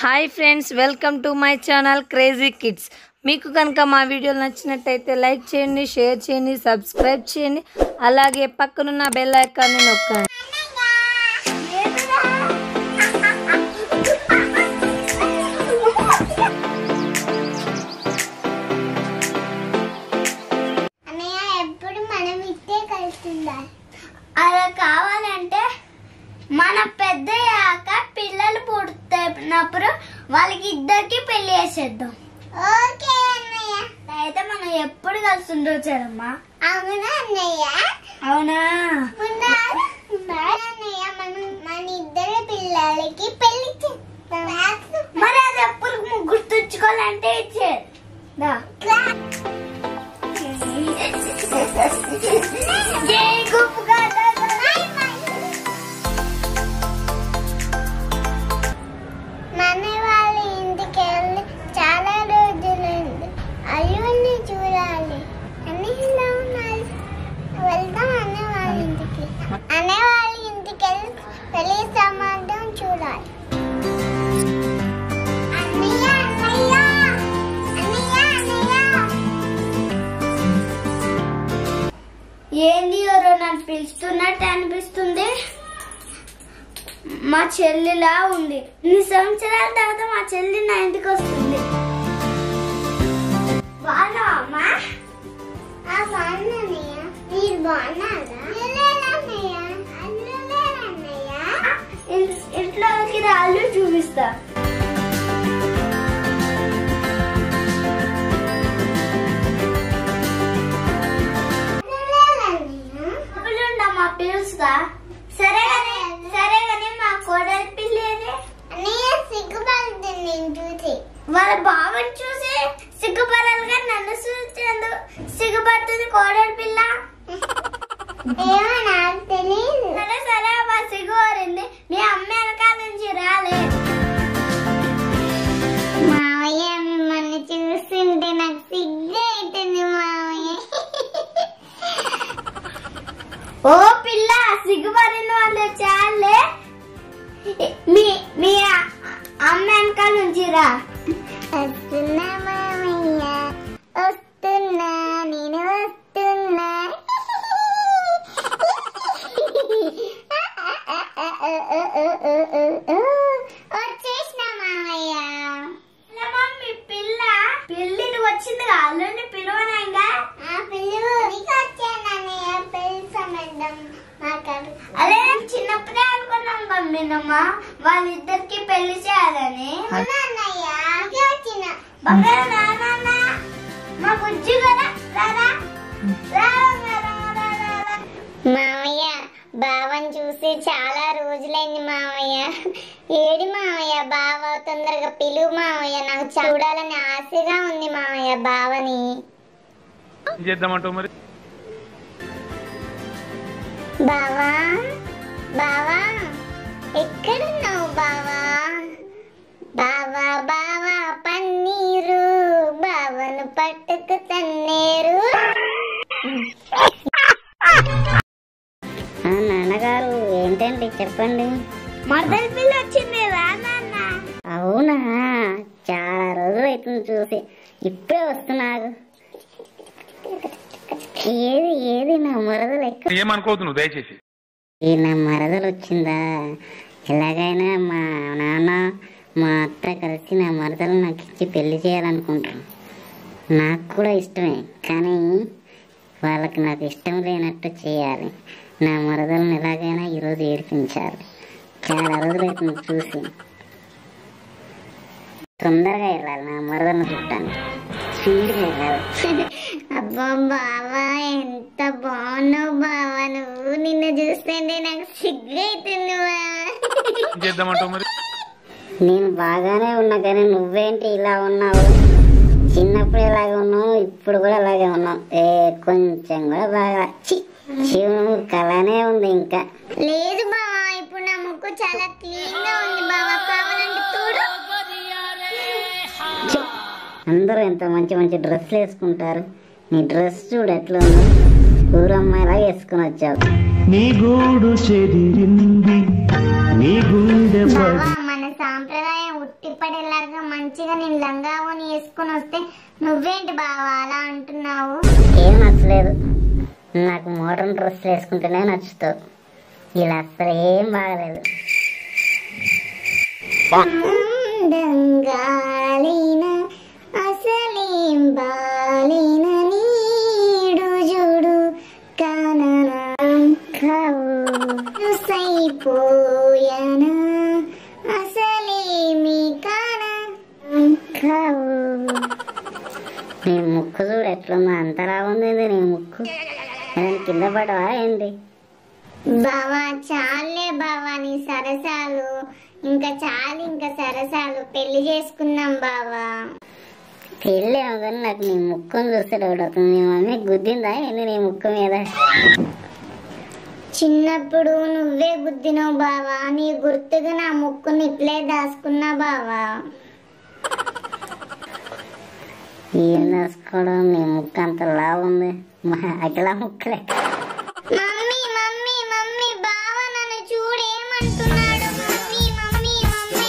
Hi friends, welcome to my channel crazy kids. మీకు కనుక మా వీడియోలు నచ్చినట్టయితే లైక్ చేయండి, షేర్ చేయండి, సబ్స్క్రైబ్ చేయండి, అలాగే పక్కనున్న బెల్ ఐకాన్ని నొక్కండి. అలా కావాలంటే మన పెద్దయ్యాక పిల్లలు పుట్టినప్పుడు వాళ్ళకి ఇద్దరికి పెళ్లి చేసేద్దాం. ఓకే అన్నయ్య. అయితే మనం ఎప్పుడు కలిసి ఉండొచ్చారమ్మా? అవునా అన్నయ్య? అవునా అన్నయ్య, మనం మన ఇద్దరు పిల్లలకి పెళ్లి చేద్దాం. మరి అది ఎప్పుడు గుర్తుంచుకోవాలంటే ఇచ్చేదా? ఏంది ఎవరో నన్ను పిలుస్తున్నట్టు అనిపిస్తుంది. మా చెల్లిలా ఉంది. 2 సంవత్సరాల తర్వాత మా చెల్లి నా ఇంటికి వస్తుంది. బాగున్నావమ్మా? మీరు బాగున్నారా? ఇంట్లోకి రాళ్ళు చూపిస్తా. పిలుస్తా. సరే కానీ మా కోడలి పిల్లేదే సిగ్గుపడుతుంది. చూసి వాళ్ళ బావని చూసి సిగ్గుపడాలిగా నన్ను చూసేందుకు సిగ్గుపడుతుంది కోడలి పిల్ల. ఏమో నాకు తెలియదు. సరే మా సిగ్గు కోరింది. మీ అమ్మ వెనకాల నుంచి రాలే. మావయ్య మిమ్మల్ని చూస్తుంటే నాకు సిగ్గు అవుతుంది మావయ్య. ఓ పిల్ల, సిగ్గుపడిన వాళ్ళు చాలే. మీ అమ్మ వెనకాల నుంచి రా. వస్తున్నా మామయ్య, వస్తున్నా, నేను వస్తున్నా. వచ్చేసిన మామయ్య. మీ పిల్ల పెళ్ళికి వచ్చింది. అల్లుని పిలువనంగా. పిలువు. అదే చిన్నప్పుడే అనుకున్నాం మమ్మీనమ్మా వాళ్ళిద్దరికి పెళ్లి చేయాలని. మా బుజ్జి మామయ్య, బావని చూసి చాలా రోజులైంది మామయ్య. ఏడి మామయ్య బావ, తొందరగా పిలువు మామయ్య. నాకు చూడాలని ఆశగా ఉంది మామయ్య బావని. చేద్దామంటావు మరి? బావా బావా, ఎక్కడున్నావు బావా? బావా బావా పన్నీరు, బావను పట్టుకు తన్నేరు. నాన్నగారు ఏంటండి చెప్పండి. మరదలి పిల్ల వచ్చింది రా నాన్న. అవునా, చాలా రోజులు అవుతుంది చూసి. ఇప్పుడే వస్తున్నారు. ఏది నా మరదలు ఎక్కడ? ఏమనుకోవద్దు దయచేసి. నా మరదలు వచ్చిందా? ఎలాగైనా మా నాన్న మా అత్త కలిసి నా మరదలు నాకు ఇచ్చి పెళ్లి చేయాలనుకుంటాను. నాకు కూడా ఇష్టమే, కానీ వాళ్ళకి నాకు ఇష్టం లేనట్టు చేయాలి. నా మరదలను ఎలాగైనా ఈరోజు ఏడిపించాలి. చాలా రోజులు అవుతుంది చూసి. తొందరగా వెళ్ళాలి నా మరదలను చుట్టానికి. స్పీడ్గా వెళ్ళాలి. అబ్బా బావా, ఎంత బాగున్నావు బావా నువ్వు. నిన్ను చూస్తుంటే నాకు సిగ్గు అవుతుంది. చేద్దామంటావు మరి? నేను బాగానే ఉన్నా, కానీ నువ్వేంటి ఇలా ఉన్నావు? చిన్నప్పుడు ఎలాగే ఉన్నావు, ఇప్పుడు కూడా అలాగే ఉన్నావు. కొంచెం కూడా బాగా శివుని కళనే ఉంది. ఇంకా లేదు బావా, ఇప్పుడు నా ముక్కు చాలా క్లీన్ గా ఉంది బావా. కావాలంటే చూడు. అందరూ ఎంత మంచి మంచి డ్రెస్లు వేసుకుంటారు. నీ డ్రెస్ చూడు ఎట్లా ఉంది. ఊరమ్మాయిలా వేసుకుని వచ్చావు. నీ గూడు చెదిరింది, నీ గుండె మన సాంప్రదాయ ఉట్టిపడేలాగా మంచిగా నేను లంగావని వేసుకొని వస్తే నువ్వేంటి బావా అలా అంటున్నావు? ఏం నచ్చలేదు, నాకు మోడర్న్ డ్రెస్ వేసుకుంటేనే నచ్చుతావు, ఇలా అసలు ఏం బాగలేదు. దంగాలిన అసలేం బాలిన నీడు జుడు కనసైపోయన అసలేమి నీ ముక్కు చూడు ఎట్లుందో, అంతలా ఉంది నీ ముక్కు. ఏదైనా కింద పడవా ఏంటి? బావా చాలే బావా నీ సరసాలు, ఇంకా చాలు, ఇంకా సరసాలు, పెళ్లి చేసుకుందాం బావా. పెళ్ళి ఏమో కానీ నాకు నీ ముక్కును చూస్తే డౌట్ అవుతుంది. మీ మమ్మీ గుద్దిందా ఏంటి నీ ముక్కు మీద? చిన్నప్పుడు నువ్వే గుద్దినావు బావా, నీ గుర్తుగా నా ముక్కుని ఇట్లే దాచుకున్నా బావా. ఏం దాచుకోవడం, నీ ముక్కు అంత లావుంది, మా అఖిల ముక్కలే. మమ్మీ మమ్మీ మమ్మీ బావా నన్ను చూడేమంటున్నాడు? మమ్మీ మమ్మీ మమ్మీ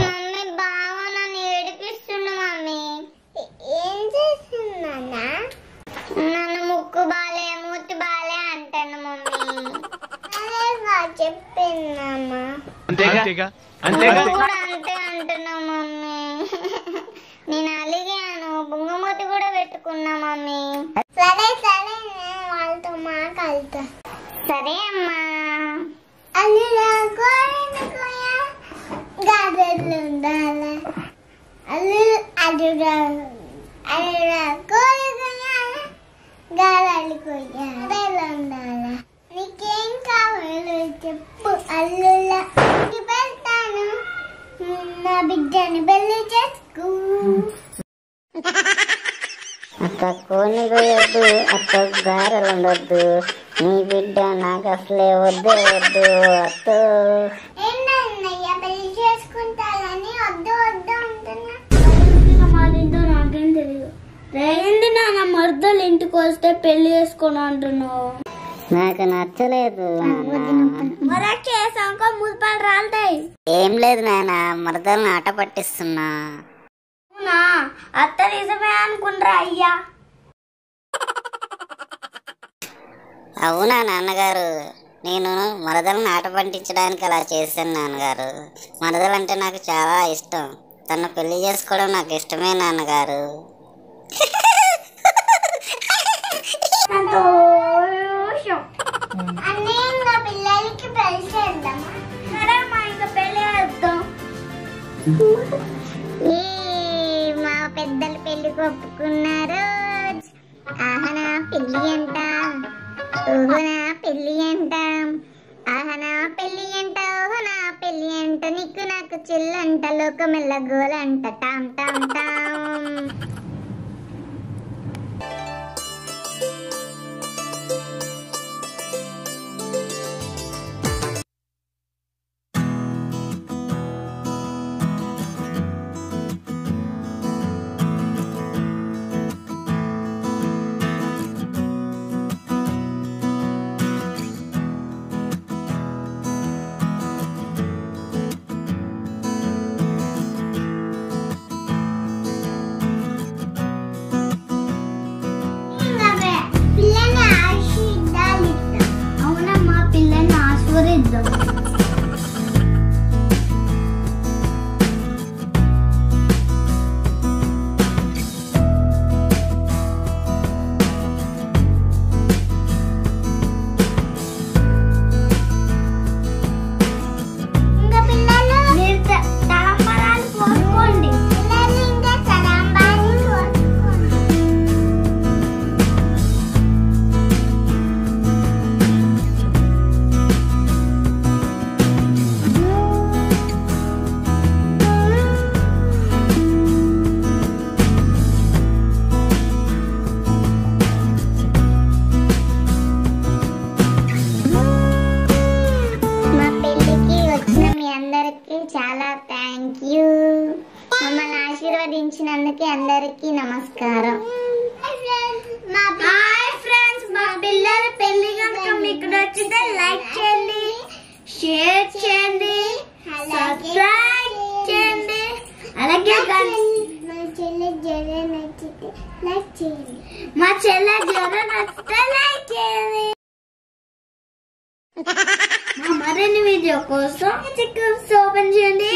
మమ్మీ బావా నన్ను ఏడిపిస్తుండు. మమ్మీ ఏం చేస్తున్నా? నన్ను ముక్కు బాలే మూతి బాలే అంటాను మమ్మీ. అదేగా చెప్పిందమ్మా, కూడా అంతే అంటున్నావు మమ్మీ. నేను అలిగాను, బొంగమూతి కూడా పెట్టుకున్నా మమ్మీ. సరే సరే వాళ్ళతో మాట్లాడతా. సరే అమ్మా. అల్లులా కోరినకోయా గాజులు ఉండాలి, అల్లులా కోరికోయా గాజులు కొయ్యాలి ఉండాలి. నీకేం కావాలో చెప్పు అల్లులా పెడతాను, నా బిడ్డని పెళ్లి చేసుకో. అత్త కోని కొయ్యొద్దు, అత్త గారెలు ఉండొద్దు, నీ బిడ్డ నాకు అసలే వద్దు వద్దు అత్త. ఏంటన్నయ్యా పెళ్లి చేసుకుంటానని వద్దు వద్దు అంటున్నా? నాకేం తెలియదు. ఏంటి నాన్న మర్దలు ఇంటికి వస్తే పెళ్లి చేసుకొని అంటున్నావు? నాకు నచ్చలేదు. చేసాక ముద్దుపాలు రాలుతాయి. ఏం లేదు నాయన, మరదలను ఆట పట్టిస్తున్నా. అవునా? అత్త నిజమే అనుకుంటారా అయ్యా? అవునా నాన్నగారు, నేను మరదలను ఆట పట్టించడానికి అలా చేశాను నాన్నగారు. మరదలంటే నాకు చాలా ఇష్టం, తను పెళ్లి చేసుకోవడం నాకు ఇష్టమే నాన్నగారు. పిల్లలకి పెళ్లి చేద్దామా? సరే మా ఇంకా పెళ్లి చేద్దాం. మా పెద్దలు పెళ్లికి ఒప్పుకున్నారు. ఆహనా పెళ్లి అంట, ఊహనా పెళ్లి అంట, ఆహనా పెళ్లి అంట, ఊహనా పెళ్లి అంట, నీకు నాకు చెల్లంట, లోకమెల్ల గోలంట, టామ్ టామ్ టామ్. ఆశీర్వదించినందుకు అందరికీ నమస్కారం. హాయ్ ఫ్రెండ్స్, మా పిల్లల పెళ్లి కనుక మీకు నచ్చితే లైక్ చేయండి, షేర్ చేయండి, సబ్స్క్రైబ్ చేయండి. అలాగే మా చెల్లె జ్వరం నచ్చితే లైక్ చేయండి. మా మరిన్ని వీడియో కోసం ఓపెన్ చేయండి.